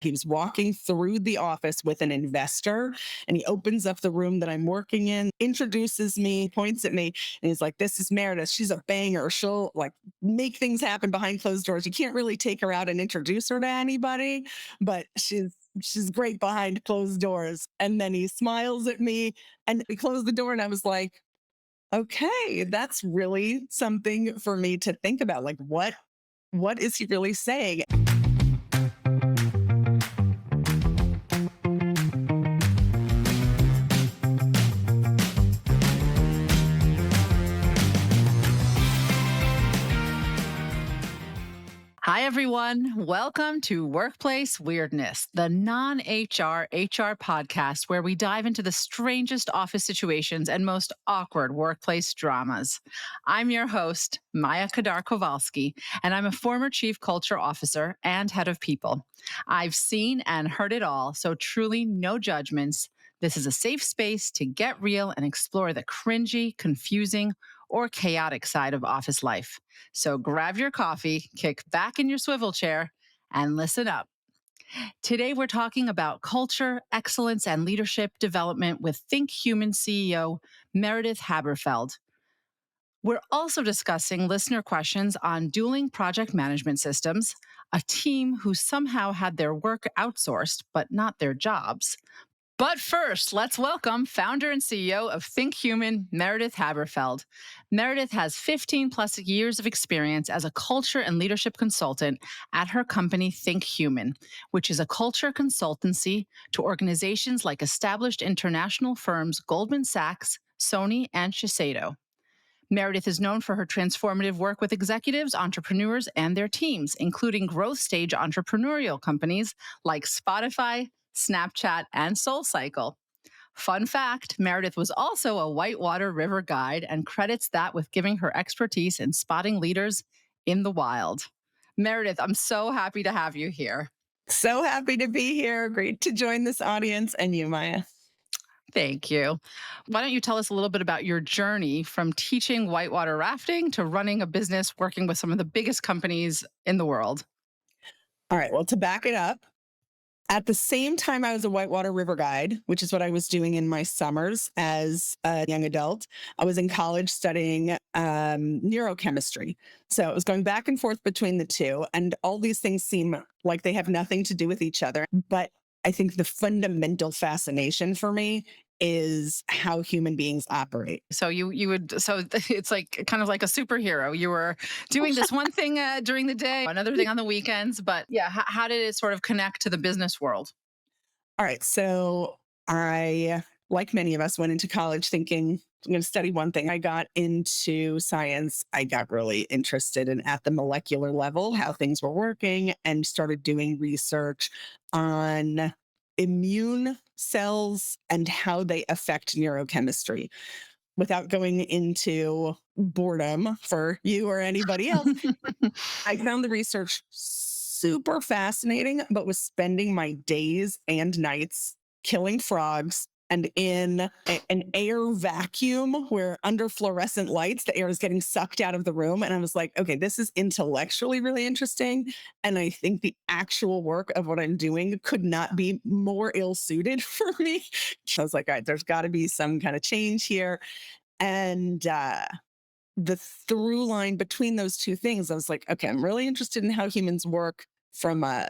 He was walking through the office with an investor and he opens up the room that I'm working in, introduces me, points at me, and he's like, "This is Meredith. She's a banger. She'll like make things happen behind closed doors. You can't really take her out and introduce her to anybody, but she's great behind closed doors." And then he smiles at me and we closed the door and I was like, okay, that's really something for me to think about. Like what is he really saying? Hi, everyone. Welcome to Workplace Weirdness, the non-HR HR podcast where we dive into the strangest office situations and most awkward workplace dramas. I'm your host, Maya Kadar Kovalsky, and I'm a former chief culture officer and head of people. I've seen and heard it all, so truly no judgments. This is a safe space to get real and explore the cringy, confusing, or chaotic side of office life. So grab your coffee, kick back in your swivel chair, and listen up. Today, we're talking about culture, excellence, and leadership development with ThinkHuman CEO Meredith Haberfeld. We're also discussing listener questions on Dueling project management systems, a team who somehow had their work outsourced, but not their jobs. But first, let's welcome founder and CEO of ThinkHuman, Meredith Haberfeld. Meredith has 15 plus years of experience as a culture and leadership consultant at her company ThinkHuman, which is a culture consultancy to organizations like established international firms Goldman Sachs, Sony, and Shiseido. Meredith is known for her transformative work with executives, entrepreneurs, and their teams, including growth stage entrepreneurial companies like Spotify, Snapchat, and SoulCycle. Fun fact, Meredith was also a whitewater river guide and credits that with giving her expertise in spotting leaders in the wild. Meredith, I'm so happy to have you here. So happy to be here. Great to join this audience and you, Maya. Thank you. Why don't you tell us a little bit about your journey from teaching whitewater rafting to running a business working with some of the biggest companies in the world? All right. Well, to back it up, at the same time I was a whitewater river guide, which is what I was doing in my summers as a young adult, I was in college studying neurochemistry. So I was going back and forth between the two, and all these things seem like they have nothing to do with each other. But I think the fundamental fascination for me is how human beings operate. So it's like kind of like a superhero. You were doing this one thing during the day, another thing on the weekends, but yeah, how did it sort of connect to the business world? All right. So I, like many of us, went into college thinking I'm going to study one thing. I got into science. I got really interested in at the molecular level, how things were working, and started doing research on immune cells and how they affect neurochemistry. Without going into boredom for you or anybody else, I found the research super fascinating, but was spending my days and nights killing frogs and in an air vacuum where under fluorescent lights, the air is getting sucked out of the room. And I was like, okay, this is intellectually really interesting. And I think the actual work of what I'm doing could not be more ill suited for me. So I was like, all right, there's got to be some kind of change here. And the through line between those two things, I was like, okay, I'm really interested in how humans work from a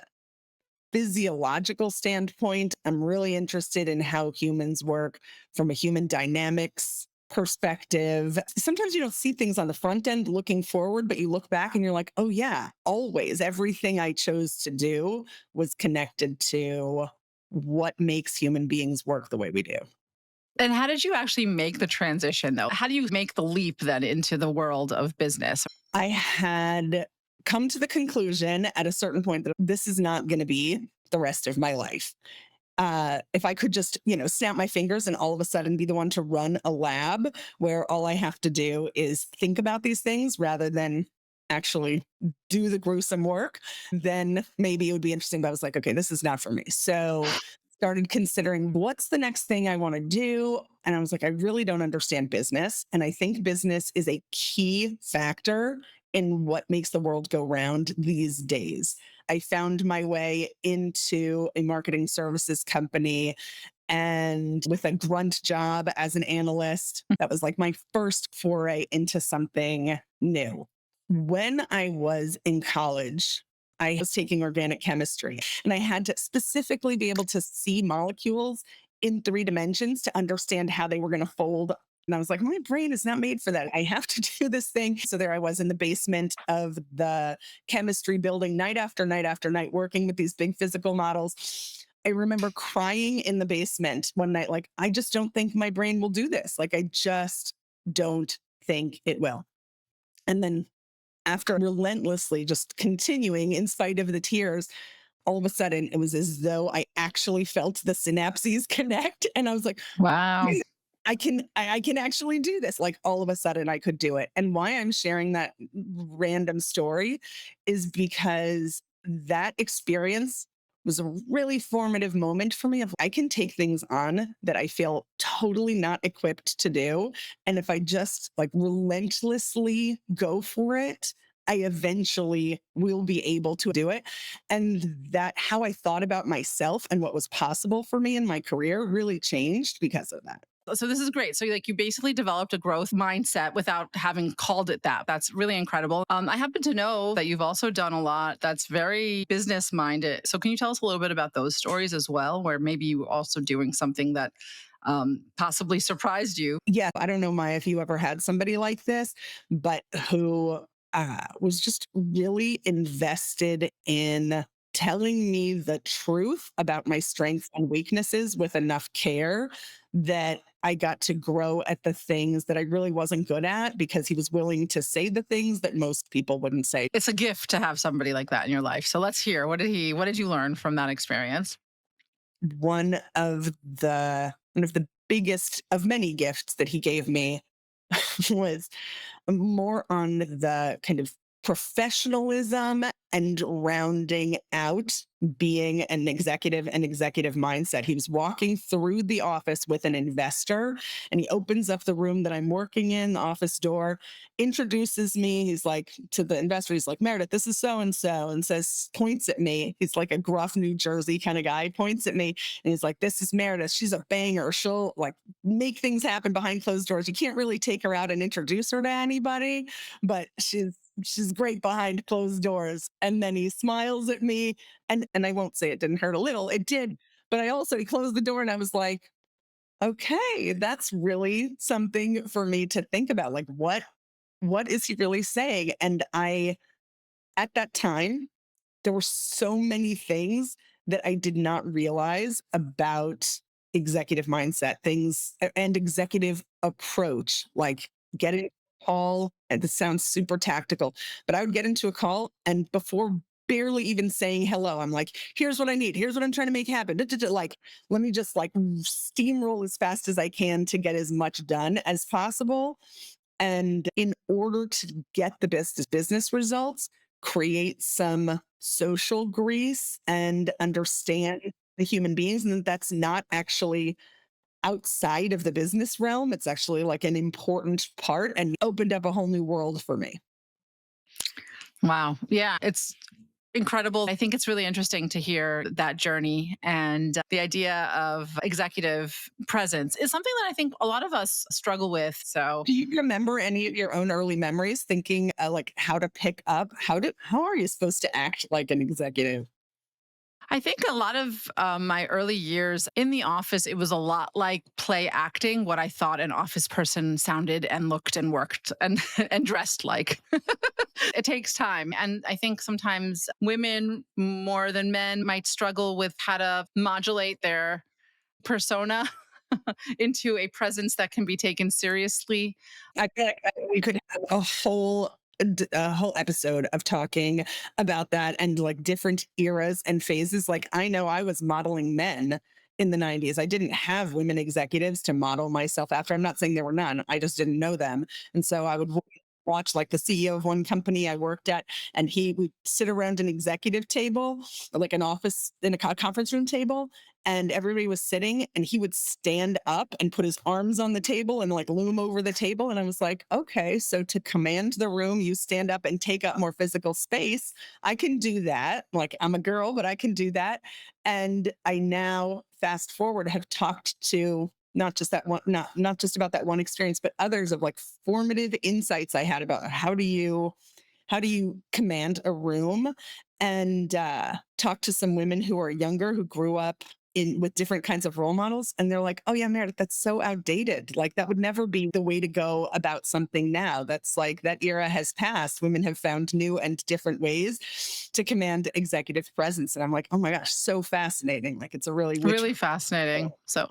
physiological standpoint. I'm really interested in how humans work from a human dynamics perspective. Sometimes you don't see things on the front end looking forward, but you look back and you're like, oh, yeah, always everything I chose to do was connected to what makes human beings work the way we do. And how did you actually make the transition, though? How do you make the leap then into the world of business? I had come to the conclusion at a certain point that this is not going to be the rest of my life. If I could just, snap my fingers and all of a sudden be the one to run a lab where all I have to do is think about these things rather than actually do the gruesome work, then maybe it would be interesting. But I was like, okay, this is not for me. So started considering what's the next thing I want to do. And I was like, I really don't understand business. And I think business is a key factor in what makes the world go round these days. I found my way into a marketing services company and with a grunt job as an analyst. That was like my first foray into something new. When I was in college, I was taking organic chemistry and I had to specifically be able to see molecules in 3 dimensions to understand how they were going to fold. And I was like, my brain is not made for that. I have to do this thing. So there I was in the basement of the chemistry building, night after night after night, working with these big physical models. I remember crying in the basement one night, like, I just don't think my brain will do this. Like, I just don't think it will. And then after relentlessly just continuing in spite of the tears, all of a sudden it was as though I actually felt the synapses connect. And I was like, Wow. I can actually do this. Like all of a sudden I could do it. And why I'm sharing that random story is because that experience was a really formative moment for me of I can take things on that I feel totally not equipped to do. And if I just like relentlessly go for it, I eventually will be able to do it. And that how I thought about myself and what was possible for me in my career really changed because of that. So this is great. So like you basically developed a growth mindset without having called it that. That's really incredible. I happen to know that you've also done a lot that's very business minded. So can you tell us a little bit about those stories as well, where maybe you were also doing something that possibly surprised you? Yeah, I don't know, Maya, if you ever had somebody like this, but who was just really invested in telling me the truth about my strengths and weaknesses with enough care that I got to grow at the things that I really wasn't good at because he was willing to say the things that most people wouldn't say. It's a gift to have somebody like that in your life. So let's hear, what did you learn from that experience? One of the biggest of many gifts that he gave me was more on the kind of professionalism and rounding out being an executive and executive mindset. He was walking through the office with an investor and he opens up the room that I'm working in, the office door, introduces me. He's like to the investor, he's like, Meredith, this is so and says, points at me. He's like a gruff New Jersey kind of guy, points at me and he's like, this is Meredith. She's a banger. She'll like make things happen behind closed doors. You can't really take her out and introduce her to anybody, but she's great behind closed doors. And then he smiles at me and I won't say it didn't hurt a little. It did. But I also he closed the door and I was like, okay, that's really something for me to think about. Like what is he really saying? And I at that time there were so many things that I did not realize about executive mindset, things and executive approach, like getting a call. And this sounds super tactical, but I would get into a call and before barely even saying hello, I'm like, here's what I need. Here's what I'm trying to make happen. Like, let me just like steamroll as fast as I can to get as much done as possible. And in order to get the best business results, create some social grease and understand the human beings. And that's not actually outside of the business realm. It's actually like an important part and opened up a whole new world for me. Wow. Yeah, it's incredible. I think it's really interesting to hear that journey and the idea of executive presence is something that I think a lot of us struggle with. So, Do you remember any of your own early memories thinking like how to pick up? How are you supposed to act like an executive? I think a lot of my early years in the office, it was a lot like play acting, what I thought an office person sounded and looked and worked and, and dressed like. It takes time. And I think sometimes women more than men might struggle with how to modulate their persona into a presence that can be taken seriously. I feel like we could have a whole episode of talking about that and like different eras and phases. Like I know I was modeling men in the 90s. I didn't have women executives to model myself after. I'm not saying there were none. I just didn't know them. And so I would watch like the CEO of one company I worked at, and he would sit around an executive table, like an office in a conference room table, and everybody was sitting, and he would stand up and put his arms on the table and like loom over the table. And I was like, okay, so to command the room, you stand up and take up more physical space. I can do that. Like I'm a girl, but I can do that. And I now fast forward have talked to not just that one, not just about that one experience, but others of like formative insights I had about how do you command a room, and talk to some women who are younger who grew up in with different kinds of role models, and they're like, oh yeah, Meredith, that's so outdated. Like that would never be the way to go about something now. That's like that era has passed. Women have found new and different ways to command executive presence. And I'm like, oh my gosh, so fascinating. Like it's a really rich. Really fascinating. So,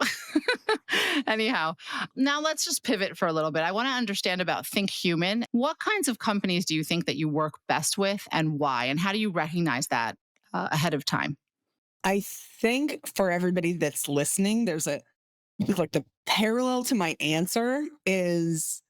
anyhow, now let's just pivot for a little bit. I want to understand about Think Human. What kinds of companies do you think that you work best with and why? And how do you recognize that ahead of time? I think for everybody that's listening, there's a like the parallel to my answer is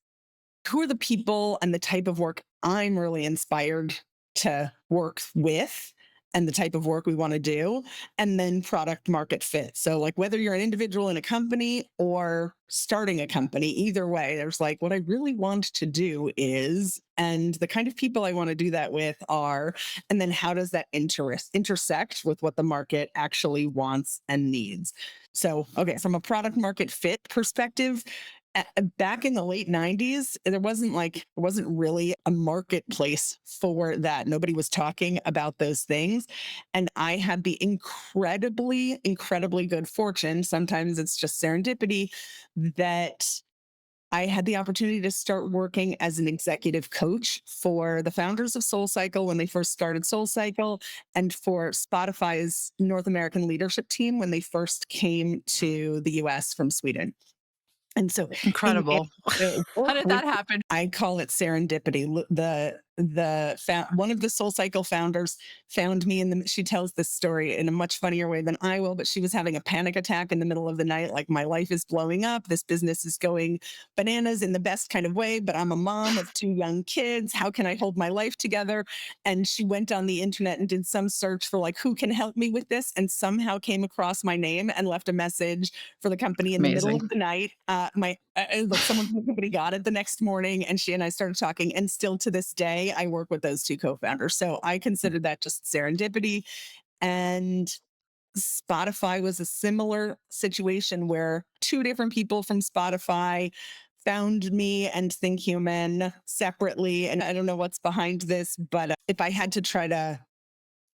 who are the people and the type of work I'm really inspired to work with and the type of work we want to do, and then product market fit. So, like, whether you're an individual in a company or starting a company, either way, there's like what I really want to do is, and the kind of people I want to do that with are, and then how does that intersect with what the market actually wants and needs. So, okay, from a product market fit perspective, back in the late 90s, there wasn't really a marketplace for that. Nobody was talking about those things. And I had the incredibly good fortune, sometimes it's just serendipity, that I had the opportunity to start working as an executive coach for the founders of SoulCycle when they first started SoulCycle, and for Spotify's North American leadership team when they first came to the US from Sweden. And so being Incredible. able to How work did with, that happen? I call it serendipity. One of the Soul Cycle founders found me in the. She tells this story in a much funnier way than I will, but she was having a panic attack in the middle of the night. Like my life is blowing up. This business is going bananas in the best kind of way, but I'm a mom of two young kids. How can I hold my life together? And she went on the internet and did some search for like who can help me with this, and somehow came across my name and left a message for the company in the middle Amazing. of the night. Like someone from the company got it the next morning, and she and I started talking. And still to this day, I work with those two co-founders. So I consider that just serendipity. And Spotify was a similar situation where two different people from Spotify found me and Think Human separately. And I don't know what's behind this, but if I had to try to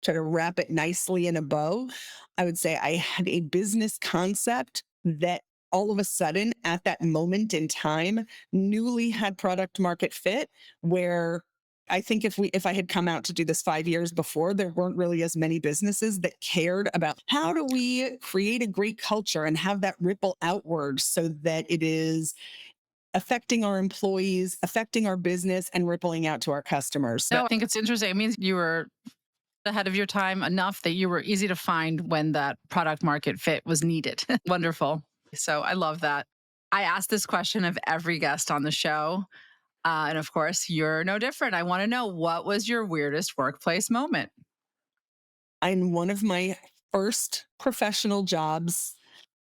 wrap it nicely in a bow, I would say I had a business concept that all of a sudden at that moment in time newly had product market fit, where I think if I had come out to do this 5 years before, there weren't really as many businesses that cared about how do we create a great culture and have that ripple outward so that it is affecting our employees, affecting our business, and rippling out to our customers. No, But I think it's interesting. It means you were ahead of your time enough that you were easy to find when that product market fit was needed. Wonderful. So I love that. I ask this question of every guest on the show. And of course, you're no different. I want to know, what was your weirdest workplace moment? in one of my first professional jobs,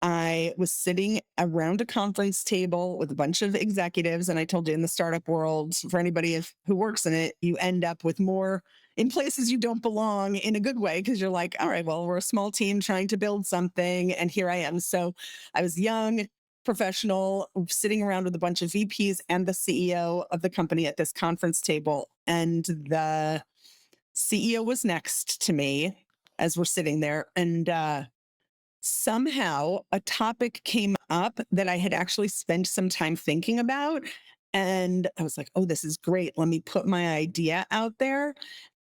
I was sitting around a conference table with a bunch of executives. And I told you in the startup world, for anybody who works in it, you end up with more in places you don't belong in a good way because you're like, all right, well, we're a small team trying to build something. And here I am. So I was young, professional, sitting around with a bunch of VPs and the CEO of the company at this conference table. And the CEO was next to me as we're sitting there. And somehow a topic came up that I had actually spent some time thinking about. And I was like, oh, this is great. Let me put my idea out there,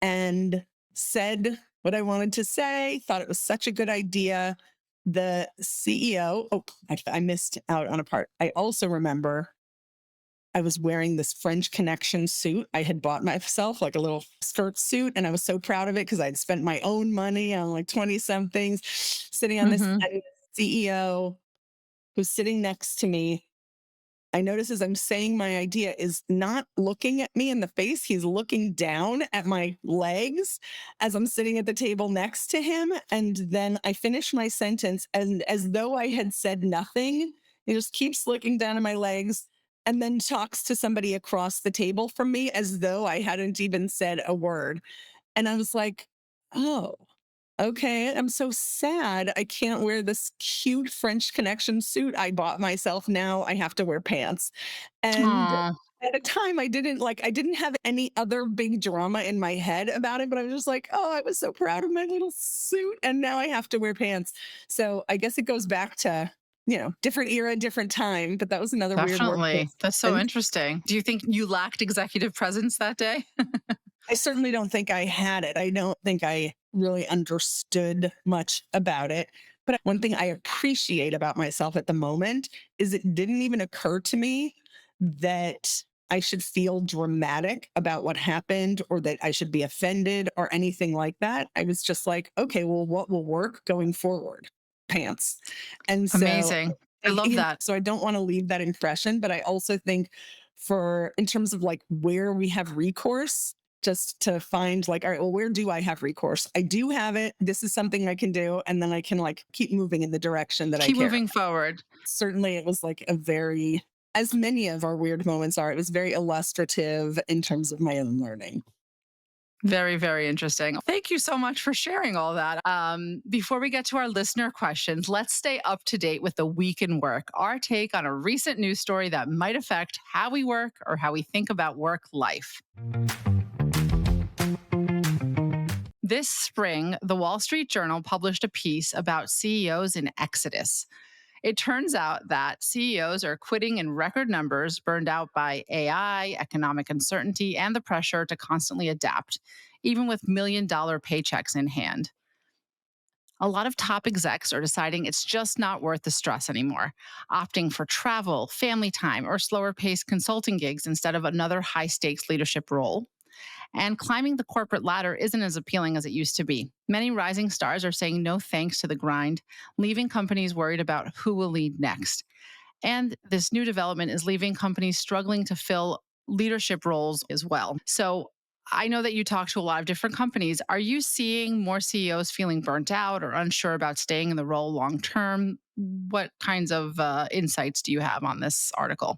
and said what I wanted to say, thought it was such a good idea. The CEO, oh, I missed out on a part. I also remember I was wearing this French Connection suit I had bought myself, like a little skirt suit. And I was so proud of it because I'd spent my own money on like 20 somethings sitting on this Hmm. and the CEO who's sitting next to me. I notice as I'm saying my idea is not looking at me in the face. He's looking down at my legs as I'm sitting at the table next to him. And then I finish my sentence and as though I had said nothing, he just keeps looking down at my legs and then talks to somebody across the table from me as though I hadn't even said a word. And I was like, oh, okay. I'm so sad. I can't wear this cute French Connection suit I bought myself. Now I have to wear pants. And Aw, at the time, I didn't have any other big drama in my head about it, but I was just like, oh, I was so proud of my little suit. And now I have to wear pants. So I guess it goes back to, different era, different time. But that was another weird definitely. workplace. That's so And interesting. Do you think you lacked executive presence that day? I certainly don't think I had it. I don't think I really understood much about it. But one thing I appreciate about myself at the moment is it didn't even occur to me that I should feel dramatic about what happened or that I should be offended or anything like that. I was just like, okay, well, what will work going forward? Pants. And so Amazing. I love that. so I don't want to leave that impression, but I also think for in terms of like where we have recourse, just to find like, all right, well, where do I have recourse? I do have it. This is something I can do. And then I can like keep moving in the direction that I Keep care. moving forward. Certainly it was like a very, as many of our weird moments are, it was very illustrative in terms of my own learning. Very, very interesting. Thank you so much for sharing all that. Before we get to our listener questions, let's stay up to date with the week in work, our take on a recent news story that might affect how we work or how we think about work life. This spring, the Wall Street Journal published a piece about CEOs in exodus. It turns out that CEOs are quitting in record numbers, burned out by AI, economic uncertainty, and the pressure to constantly adapt, even with $1 million paychecks in hand. A lot of top execs are deciding it's just not worth the stress anymore, opting for travel, family time, or slower paced consulting gigs instead of another high stakes leadership role. And climbing the corporate ladder isn't as appealing as it used to be. Many rising stars are saying no thanks to the grind, leaving companies worried about who will lead next. And this new development is leaving companies struggling to fill leadership roles as well. So I know that you talk to a lot of different companies. Are you seeing more CEOs feeling burnt out or unsure about staying in the role long term? What kinds of insights do you have on this article?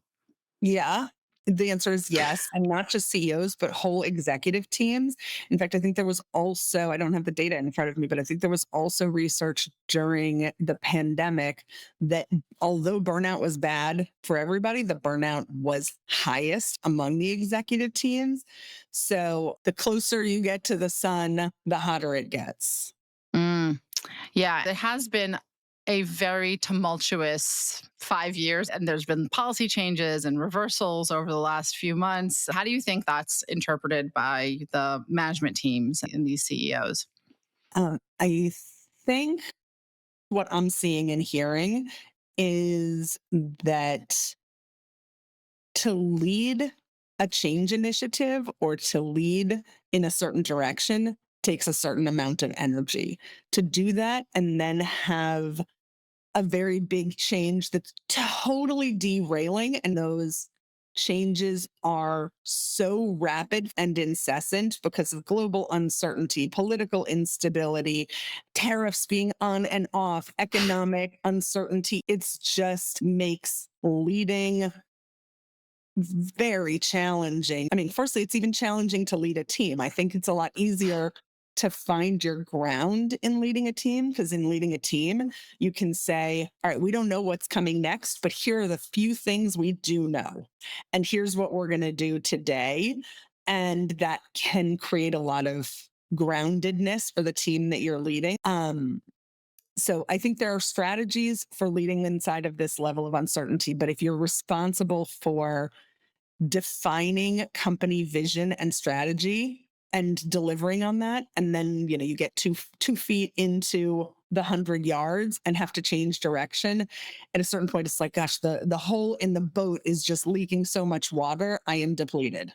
Yeah. The answer is yes. And not just CEOs, but whole executive teams. In fact, I think there was also, I don't have the data in front of me, but I think there was also research during the pandemic that although burnout was bad for everybody, the burnout was highest among the executive teams. So the closer you get to the sun, the hotter it gets. Mm. Yeah, it has been a very tumultuous 5 years, and there's been policy changes and reversals over the last few months. How do you think that's interpreted by the management teams and these CEOs? I think what I'm seeing and hearing is that to lead a change initiative or to lead in a certain direction takes a certain amount of energy. To do that and then have a very big change that's totally derailing, and those changes are so rapid and incessant because of global uncertainty, political instability, tariffs being on and off, economic uncertainty. It's just makes leading very challenging. I mean, firstly, it's even challenging to lead a team. I think it's a lot easier to find your ground in leading a team because in leading a team, you can say, all right, we don't know what's coming next, but here are the few things we do know. And here's what we're going to do today. And that can create a lot of groundedness for the team that you're leading. So I think there are strategies for leading inside of this level of uncertainty. But if you're responsible for defining company vision and strategy and delivering on that, and then you get 2 feet into the 100 yards and have to change direction at a certain point, it's like, gosh, the hole in the boat is just leaking so much water, I am depleted.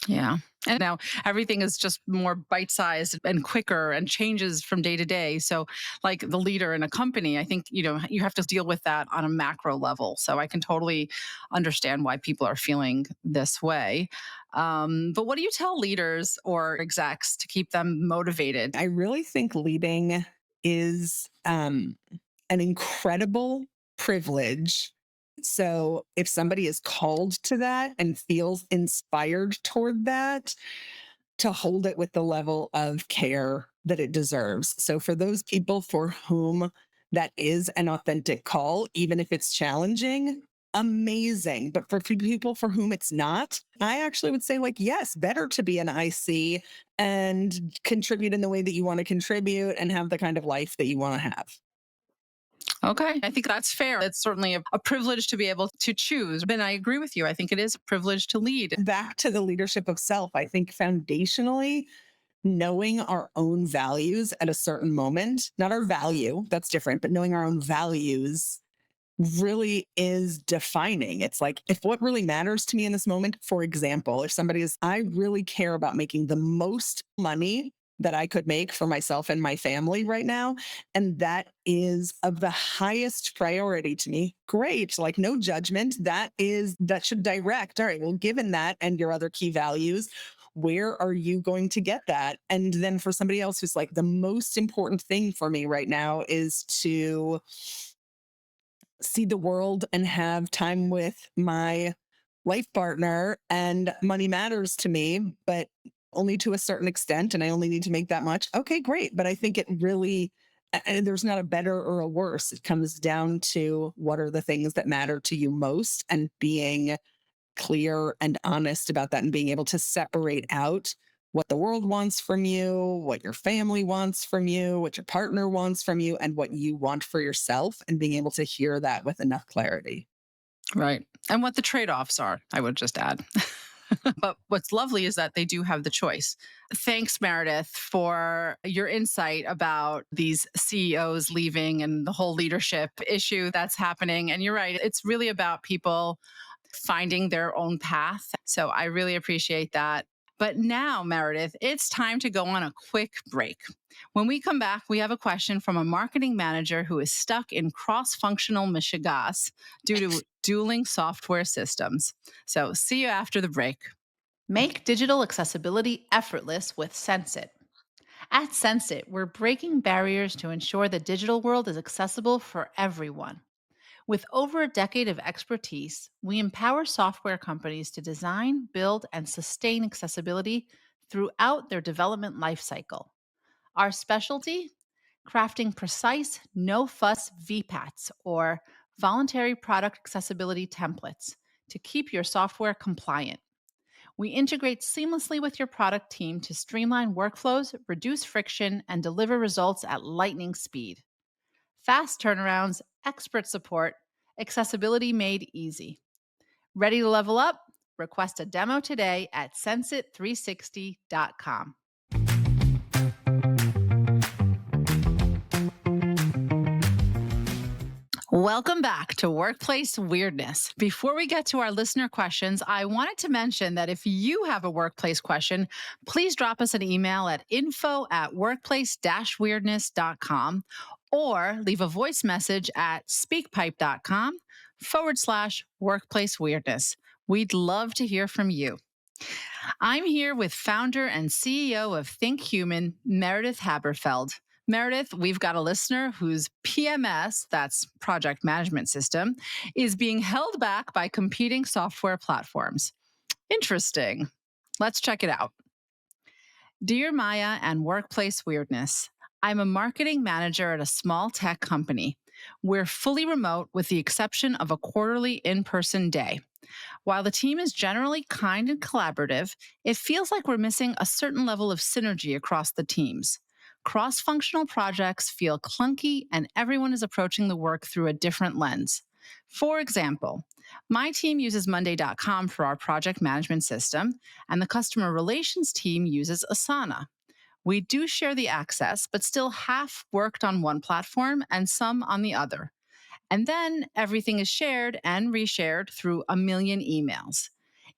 Yeah. And now everything is just more bite sized and quicker and changes from day to day. So, like the leader in a company, I think, you have to deal with that on a macro level. So, I can totally understand why people are feeling this way. But what do you tell leaders or execs to keep them motivated? I really think leading is an incredible privilege. So if somebody is called to that and feels inspired toward that, to hold it with the level of care that it deserves. So for those people for whom that is an authentic call, even if it's challenging, amazing. But for people for whom it's not, I actually would say, like, yes, better to be an IC and contribute in the way that you want to contribute and have the kind of life that you want to have. Okay. I think that's fair. It's certainly a privilege to be able to choose. And I agree with you. I think it is a privilege to lead. Back to the leadership of self, I think foundationally, knowing our own values at a certain moment, not our value, that's different, but knowing our own values really is defining. It's like, if what really matters to me in this moment, for example, if somebody is, I really care about making the most money that I could make for myself and my family right now. And that is of the highest priority to me. Great. Like, no judgment. That should direct. All right. Well, given that and your other key values, where are you going to get that? And then for somebody else who's like, the most important thing for me right now is to see the world and have time with my life partner, and money matters to me, but only to a certain extent, and I only need to make that much. Okay, great. But I think it really, and there's not a better or a worse. It comes down to what are the things that matter to you most, and being clear and honest about that, and being able to separate out what the world wants from you, what your family wants from you, what your partner wants from you, and what you want for yourself, and being able to hear that with enough clarity. Right. And what the trade offs are, I would just add. But what's lovely is that they do have the choice. Thanks, Meredith, for your insight about these CEOs leaving and the whole leadership issue that's happening. And you're right, it's really about people finding their own path. So I really appreciate that. But now, Meredith, it's time to go on a quick break. When we come back, we have a question from a marketing manager who is stuck in cross functional mishigas due to dueling software systems. So, see you after the break. Make digital accessibility effortless with Sensit. At Sensit, we're breaking barriers to ensure the digital world is accessible for everyone. With over a decade of expertise, we empower software companies to design, build, and sustain accessibility throughout their development lifecycle. Our specialty? Crafting precise, no fuss VPATs, or voluntary product accessibility templates, to keep your software compliant. We integrate seamlessly with your product team to streamline workflows, reduce friction, and deliver results at lightning speed. Fast turnarounds, expert support, accessibility made easy. Ready to level up? Request a demo today at sensit360.com. Welcome back to Workplace Weirdness. Before we get to our listener questions, I wanted to mention that if you have a workplace question, please drop us an email at info@workplace-weirdness.com or leave a voice message at speakpipe.com/workplace weirdness. We'd love to hear from you. I'm here with founder and CEO of ThinkHuman, Meredith Haberfeld. Meredith, we've got a listener whose PMS, that's project management system, is being held back by competing software platforms. Interesting. Let's check it out. Dear Maya and Workplace Weirdness, I'm a marketing manager at a small tech company. We're fully remote with the exception of a quarterly in person day. While the team is generally kind and collaborative, it feels like we're missing a certain level of synergy across the teams. Cross functional projects feel clunky, and everyone is approaching the work through a different lens. For example, my team uses Monday.com for our project management system, and the customer relations team uses Asana. We do share the access, but still half worked on one platform and some on the other. And then everything is shared and reshared through a million emails.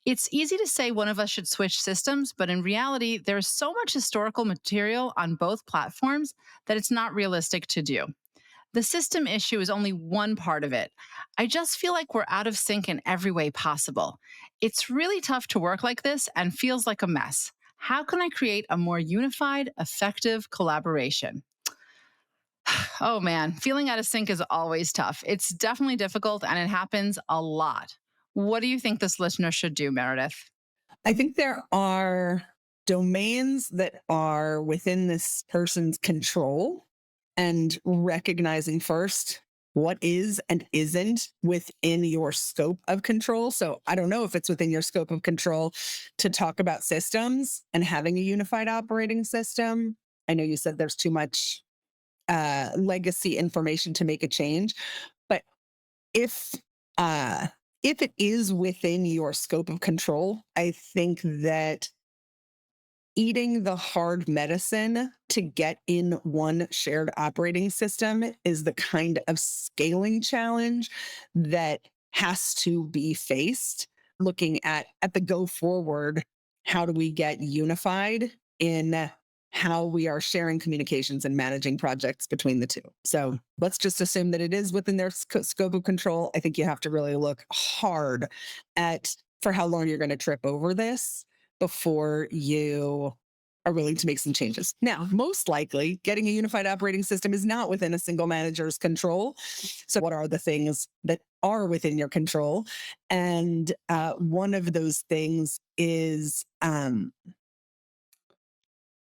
It's easy to say one of us should switch systems, but in reality, there's so much historical material on both platforms that it's not realistic to do. The system issue is only one part of it. I just feel like we're out of sync in every way possible. It's really tough to work like this and feels like a mess. How can I create a more unified, effective collaboration? Oh man, feeling out of sync is always tough. It's definitely difficult and it happens a lot. What do you think this listener should do, Meredith? I think there are domains that are within this person's control, and recognizing first what is and isn't within your scope of control. So I don't know if it's within your scope of control to talk about systems and having a unified operating system. I know you said there's too much legacy information to make a change, but if uh, if it is within your scope of control, I think that eating the hard medicine to get in one shared operating system is the kind of scaling challenge that has to be faced. Looking at the go forward, how do we get unified in how we are sharing communications and managing projects between the two? So let's just assume that it is within their scope of control. I think you have to really look hard at for how long you're going to trip over this before you are willing to make some changes. Now, most likely, getting a unified operating system is not within a single manager's control. So, what are the things that are within your control? And one of those things is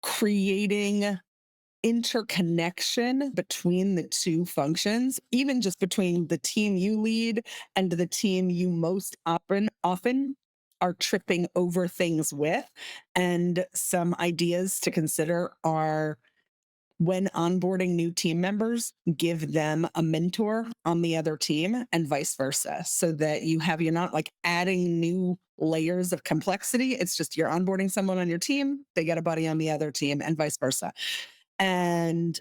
creating interconnection between the two functions, even just between the team you lead and the team you most often are tripping over things with. And some ideas to consider are when onboarding new team members, give them a mentor on the other team and vice versa, so that you're not like adding new layers of complexity. It's just you're onboarding someone on your team, they get a buddy on the other team, and vice versa. And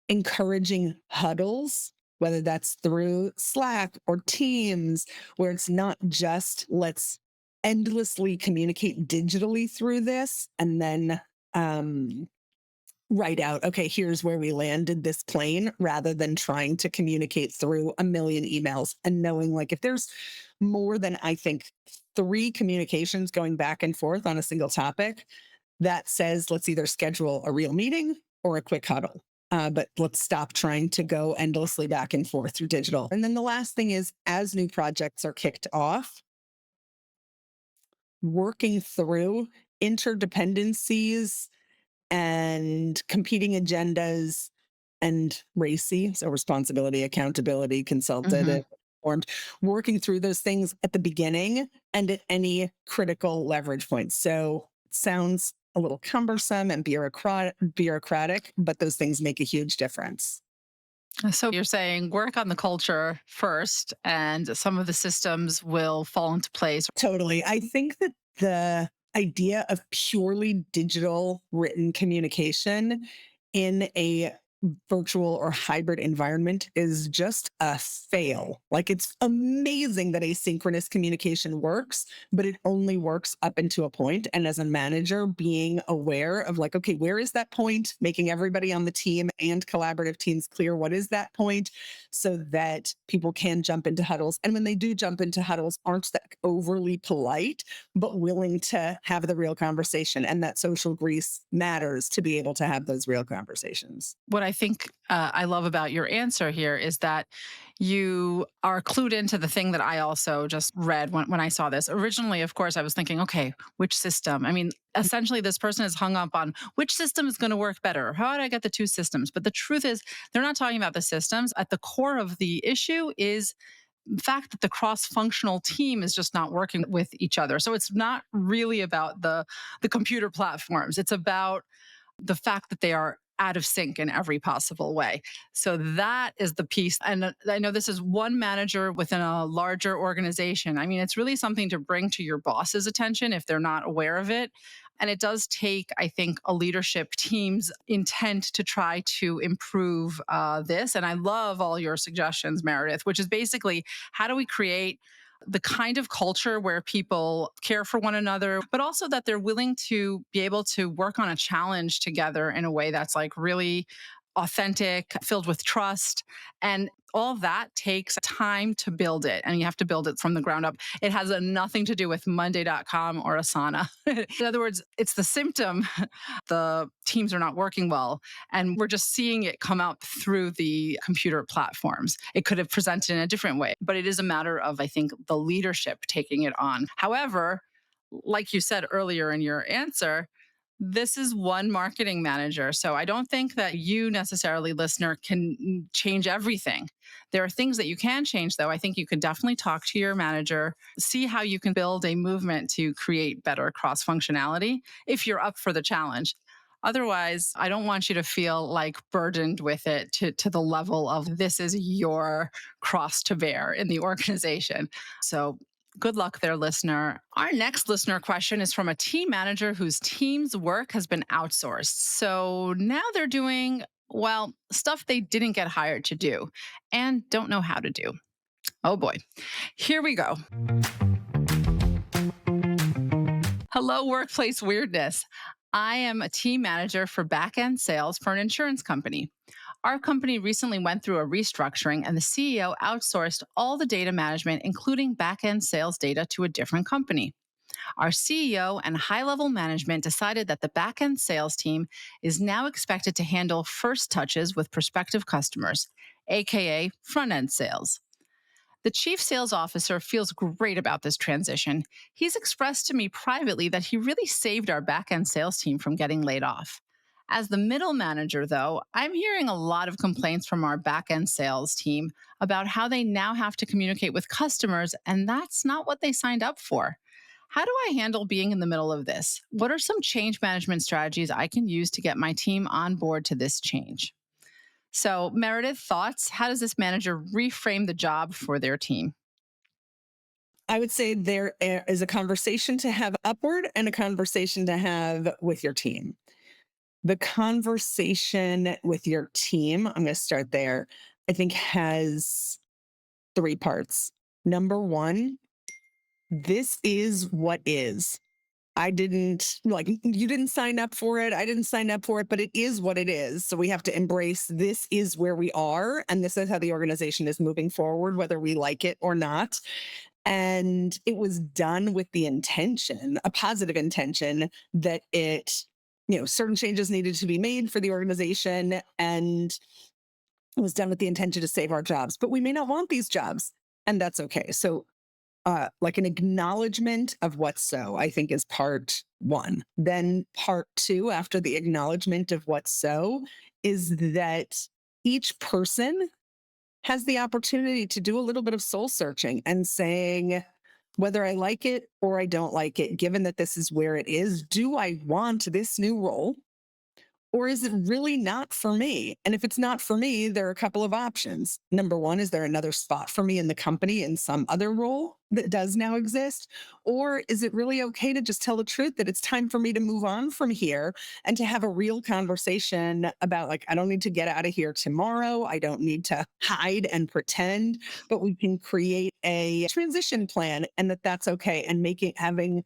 encouraging huddles, whether that's through Slack or Teams, where it's not just let's endlessly communicate digitally through this and then write out, okay, here's where we landed this plane, rather than trying to communicate through a million emails and knowing like if there's more than I think three communications going back and forth on a single topic, that says let's either schedule a real meeting or a quick huddle. But let's stop trying to go endlessly back and forth through digital. And then the last thing is, as new projects are kicked off, working through interdependencies and competing agendas and RACI, so responsibility, accountability, consultative, informed, working through those things at the beginning and at any critical leverage points. So it sounds a little cumbersome and bureaucratic, but those things make a huge difference. So you're saying work on the culture first, and some of the systems will fall into place. Totally. I think that the idea of purely digital written communication in a virtual or hybrid environment is just a fail. Like it's amazing that asynchronous communication works, but it only works up into a point. And as a manager, being aware of like, okay, where is that point? Making everybody on the team and collaborative teams clear what is that point so that people can jump into huddles. And when they do jump into huddles, aren't that overly polite, but willing to have the real conversation. And that social grease matters to be able to have those real conversations. What I think I love about your answer here is that you are clued into the thing that I also just read when I saw this. Originally, of course, I was thinking, okay, which system? I mean, essentially, this person is hung up on which system is going to work better. How do I get the two systems? But the truth is, they're not talking about the systems. At the core of the issue is the fact that the cross-functional team is just not working with each other. So it's not really about the computer platforms. It's about the fact that they are out of sync in every possible way. So that is the piece. And I know this is one manager within a larger organization. I mean, it's really something to bring to your boss's attention if they're not aware of it. And it does take, I think, a leadership team's intent to try to improve this. And I love all your suggestions, Meredith, which is basically how do we create the kind of culture where people care for one another, but also that they're willing to be able to work on a challenge together in a way that's like really authentic, filled with trust. And all that takes time to build it. And you have to build it from the ground up. It has nothing to do with Monday.com or Asana. In other words, it's the symptom. The teams are not working well. And we're just seeing it come out through the computer platforms. It could have presented in a different way, but it is a matter of, I think, the leadership taking it on. However, like you said earlier in your answer, this is one marketing manager. So I don't think that you necessarily, listener, can change everything. There are things that you can change, though. I think you can definitely talk to your manager, see how you can build a movement to create better cross functionality if you're up for the challenge. Otherwise, I don't want you to feel like burdened with it to the level of this is your cross to bear in the organization. So good luck there, listener. Our next listener question is from a team manager whose team's work has been outsourced. So now they're doing, well, stuff they didn't get hired to do and don't know how to do. Oh boy. Here we go. Hello, Workplace Weirdness. I am a team manager for back-end sales for an insurance company. Our company recently went through a restructuring, and the CEO outsourced all the data management, including back-end sales data, to a different company. Our CEO and high level management decided that the back-end sales team is now expected to handle first touches with prospective customers, aka front-end sales. The chief sales officer feels great about this transition. He's expressed to me privately that he really saved our back end sales team from getting laid off. As the middle manager, though, I'm hearing a lot of complaints from our back end sales team about how they now have to communicate with customers, and that's not what they signed up for. How do I handle being in the middle of this? What are some change management strategies I can use to get my team on board to this change? So, Meredith, thoughts? How does this manager reframe the job for their team? I would say there is a conversation to have upward and a conversation to have with your team. The conversation with your team, I'm going to start there, I think has three parts. Number one, this is what is. I didn't like, you didn't sign up for it. I didn't sign up for it, but it is what it is. So we have to embrace this is where we are. And this is how the organization is moving forward, whether we like it or not. And it was done with the intention, a positive intention that certain changes needed to be made for the organization. And it was done with the intention to save our jobs, but we may not want these jobs. And that's okay. So like an acknowledgement of what's so, I think is part one. Then part two, after the acknowledgement of what's so, is that each person has the opportunity to do a little bit of soul searching and saying, whether I like it or I don't like it, given that this is where it is, do I want this new role? Or is it really not for me? And if it's not for me, there are a couple of options. Number one, is there another spot for me in the company in some other role that does now exist? Or is it really okay to just tell the truth that it's time for me to move on from here and to have a real conversation about, like, I don't need to get out of here tomorrow. I don't need to hide and pretend, but we can create a transition plan, and that's okay. And having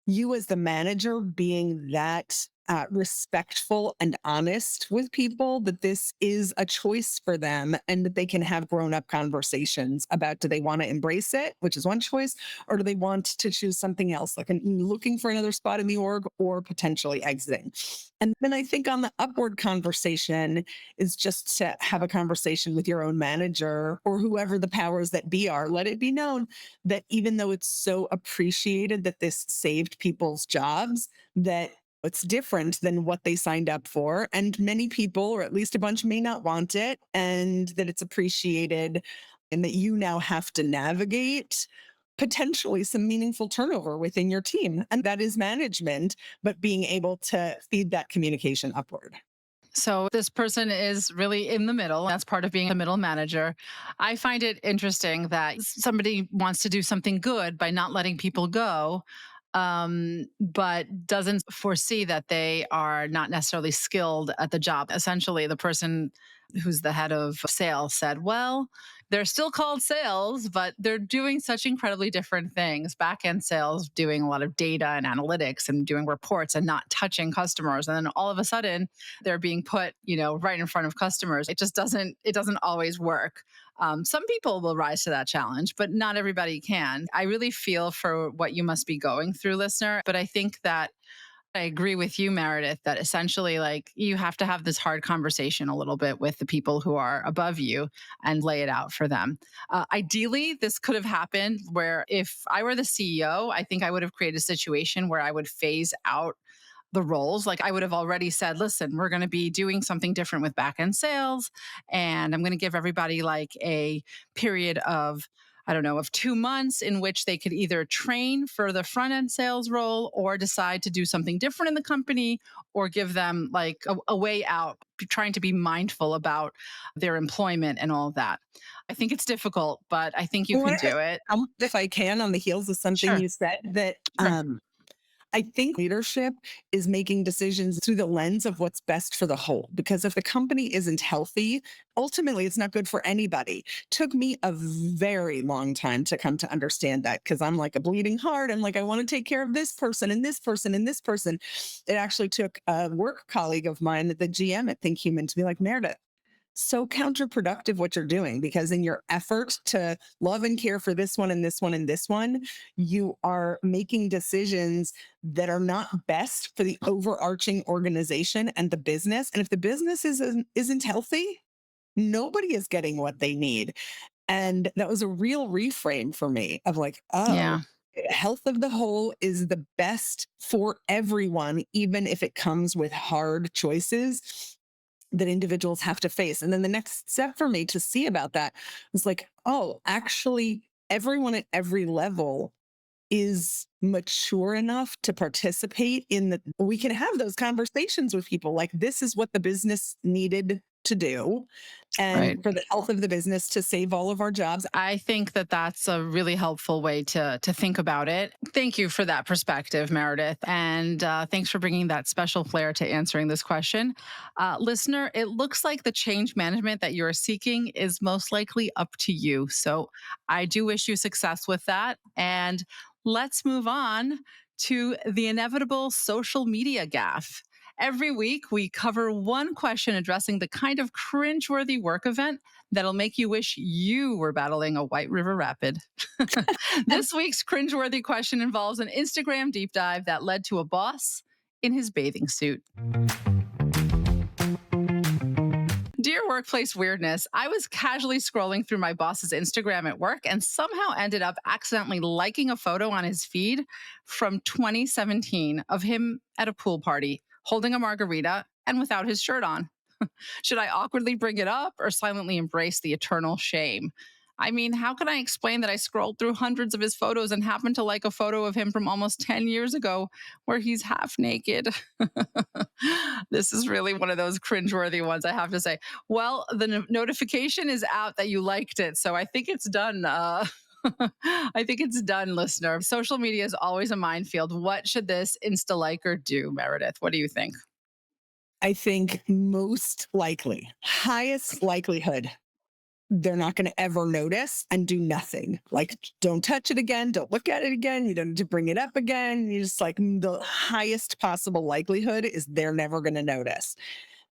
you as the manager being that respectful and honest with people, that this is a choice for them and that they can have grown-up conversations about, do they want to embrace it, which is one choice, or do they want to choose something else, like looking for another spot in the org or potentially exiting. And then I think on the upward conversation is just to have a conversation with your own manager or whoever the powers that be are. Let it be known that even though it's so appreciated that this saved people's jobs, that it's different than what they signed up for. And many people, or at least a bunch, may not want it, and that it's appreciated, and that you now have to navigate potentially some meaningful turnover within your team. And that is management, but being able to feed that communication upward. So, this person is really in the middle. That's part of being a middle manager. I find it interesting that somebody wants to do something good by not letting people go, but doesn't foresee that they are not necessarily skilled at the job. Essentially, the person who's the head of sales, said, well, they're still called sales, but they're doing such incredibly different things. Back end sales doing a lot of data and analytics and doing reports and not touching customers. And then all of a sudden they're being put, right in front of customers. It doesn't always work. Some people will rise to that challenge, but not everybody can. I really feel for what you must be going through, listener. But I think that I agree with you, Meredith, that essentially, like, you have to have this hard conversation a little bit with the people who are above you and lay it out for them. Ideally, this could have happened where if I were the CEO, I think I would have created a situation where I would phase out the roles. Like, I would have already said, listen, we're going to be doing something different with back end sales. And I'm going to give everybody like a period of, I don't know, of 2 months in which they could either train for the front end sales role or decide to do something different in the company or give them like a way out, trying to be mindful about their employment and all of that. I think it's difficult, but I think I you wanna could do it. if I can, on the heels of something Sure. you said that, Sure. I think leadership is making decisions through the lens of what's best for the whole. Because if the company isn't healthy, ultimately it's not good for anybody. Took me a very long time to come to understand that because I'm like a bleeding heart and like I want to take care of this person and this person and this person. It actually took a work colleague of mine, the GM at ThinkHuman, to be like, Meredith, so counterproductive what you're doing because in your effort to love and care for this one and this one and this one, you are making decisions that are not best for the overarching organization and the business. And if the business isn't healthy, nobody is getting what they need. And that was a real reframe for me of like, oh, Yeah. health of the whole is the best for everyone, even if it comes with hard choices that individuals have to face. And then the next step for me to see about that was like, oh, actually, everyone at every level is mature enough to participate in the we can have those conversations with people like this is what the business needed to do Right. and for the health of the business to save all of our jobs. I think that that's a really helpful way to think about it. Thank you for that perspective, Meredith, and thanks for bringing that special flair to answering this question, listener. It looks like the change management that you're seeking is most likely up to you. So I do wish you success with that, and let's move on to the inevitable social media gaffe. Every week, we cover one question addressing the kind of cringeworthy work event that'll make you wish you were battling a White River Rapid. This week's cringeworthy question involves an Instagram deep dive that led to a boss in his bathing suit. Dear Workplace Weirdness, I was casually scrolling through my boss's Instagram at work and somehow ended up accidentally liking a photo on his feed from 2017 of him at a pool party holding a margarita and without his shirt on. Should I awkwardly bring it up or silently embrace the eternal shame? I mean, how can I explain that I scrolled through hundreds of his photos and happened to like a photo of him from almost 10 years ago where he's half naked? This is really one of those cringeworthy ones, I have to say. Well, the notification is out that you liked it. So I think it's done. I think it's done, listener. Social media is always a minefield. What should this Insta liker do, Meredith? What do you think? I think most likely, highest likelihood, they're not going to ever notice and do nothing. Like, don't touch it again. Don't look at it again. You don't need to bring it up again. You just like the highest possible likelihood is they're never going to notice.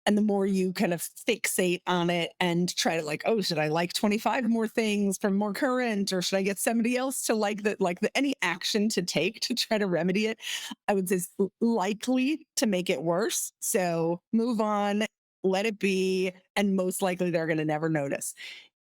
And the more you kind of fixate on it and try to like, oh, should I like 25 more things from more current, or should I get somebody else to like the any action to take to try to remedy it? I would say it's likely to make it worse. So move on, let it be, and most likely they're going to never notice.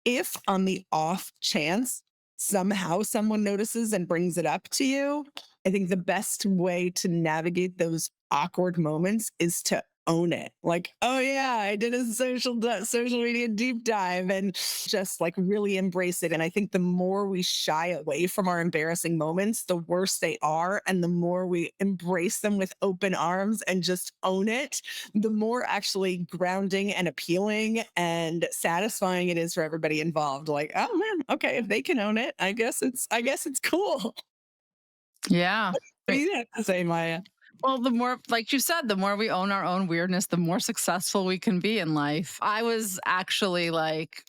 If on the off chance somehow someone notices and brings it up to you, I think the best way to navigate those awkward moments is to own it. Like, oh yeah, I did a social media deep dive and just like really embrace it. And I think the more we shy away from our embarrassing moments, the worse they are. And the more we embrace them with open arms and just own it, the more actually grounding and appealing and satisfying it is for everybody involved. Like, oh man, okay, if they can own it, I guess it's cool. Yeah. What do you have to say, Maya? Well, the more, like you said, the more we own our own weirdness, the more successful we can be in life. I was actually like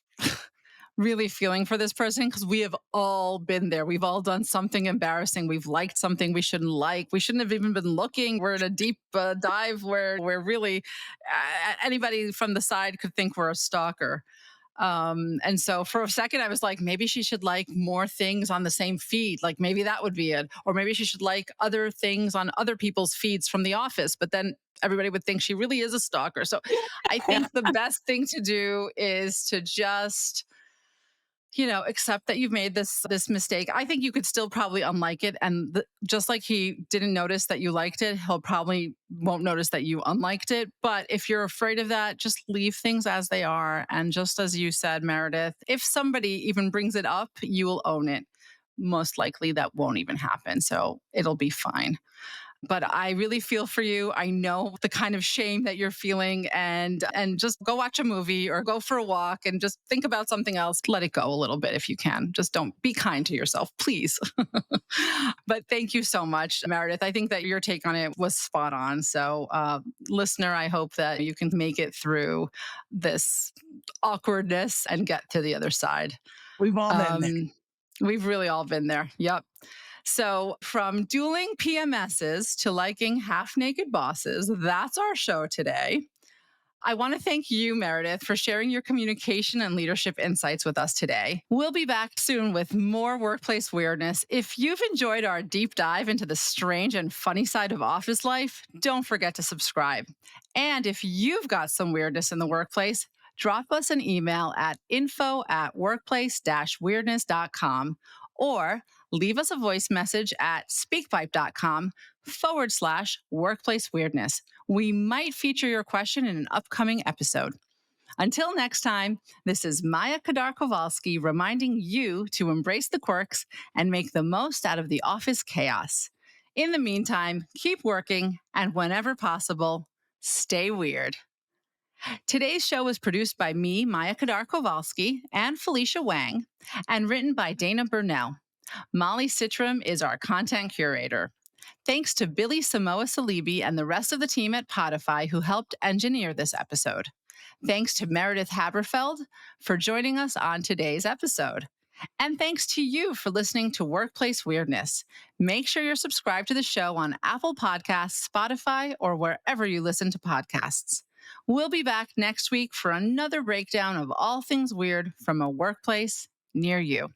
really feeling for this person because we have all been there. We've all done something embarrassing. We've liked something we shouldn't like. We shouldn't have even been looking. We're in a deep dive where we're really, anybody from the side could think we're a stalker. And so for a second, I was like, maybe she should like more things on the same feed. Like maybe that would be it. Or maybe she should like other things on other people's feeds from the office. But then everybody would think she really is a stalker. So I think the best thing to do is to just accept that you've made this mistake. I think you could still probably unlike it, and just like he didn't notice that you liked it, he'll probably won't notice that you unliked it. But if you're afraid of that, just leave things as they are. And just as you said, Meredith, if somebody even brings it up, you will own it. Most likely, that won't even happen, so it'll be fine. But I really feel for you. I know the kind of shame that you're feeling, and just go watch a movie or go for a walk and just think about something else. Let it go a little bit if you can. Just don't be kind to yourself, please. But thank you so much, Meredith. I think that your take on it was spot on. So, listener, I hope that you can make it through this awkwardness and get to the other side. We've all been there. Um, we've really all been there. Yep. So, from dueling PMSs to liking half naked bosses, that's our show today. I want to thank you, Meredith, for sharing your communication and leadership insights with us today. We'll be back soon with more workplace weirdness. If you've enjoyed our deep dive into the strange and funny side of office life, don't forget to subscribe. And if you've got some weirdness in the workplace, drop us an email at info@workplace-weirdness.com or leave us a voice message at speakpipe.com/workplace weirdness. We might feature your question in an upcoming episode. Until next time, this is Maya Kadar Kovalsky reminding you to embrace the quirks and make the most out of the office chaos. In the meantime, keep working and whenever possible, stay weird. Today's show was produced by me, Maya Kadar Kovalsky, and Felicia Wang, and written by Dana Burnell. Molly Citram is our content curator. Thanks to Billy Samoa Salibi and the rest of the team at Podify who helped engineer this episode. Thanks to Meredith Haberfeld for joining us on today's episode. And thanks to you for listening to Workplace Weirdness. Make sure you're subscribed to the show on Apple Podcasts, Spotify, or wherever you listen to podcasts. We'll be back next week for another breakdown of all things weird from a workplace near you.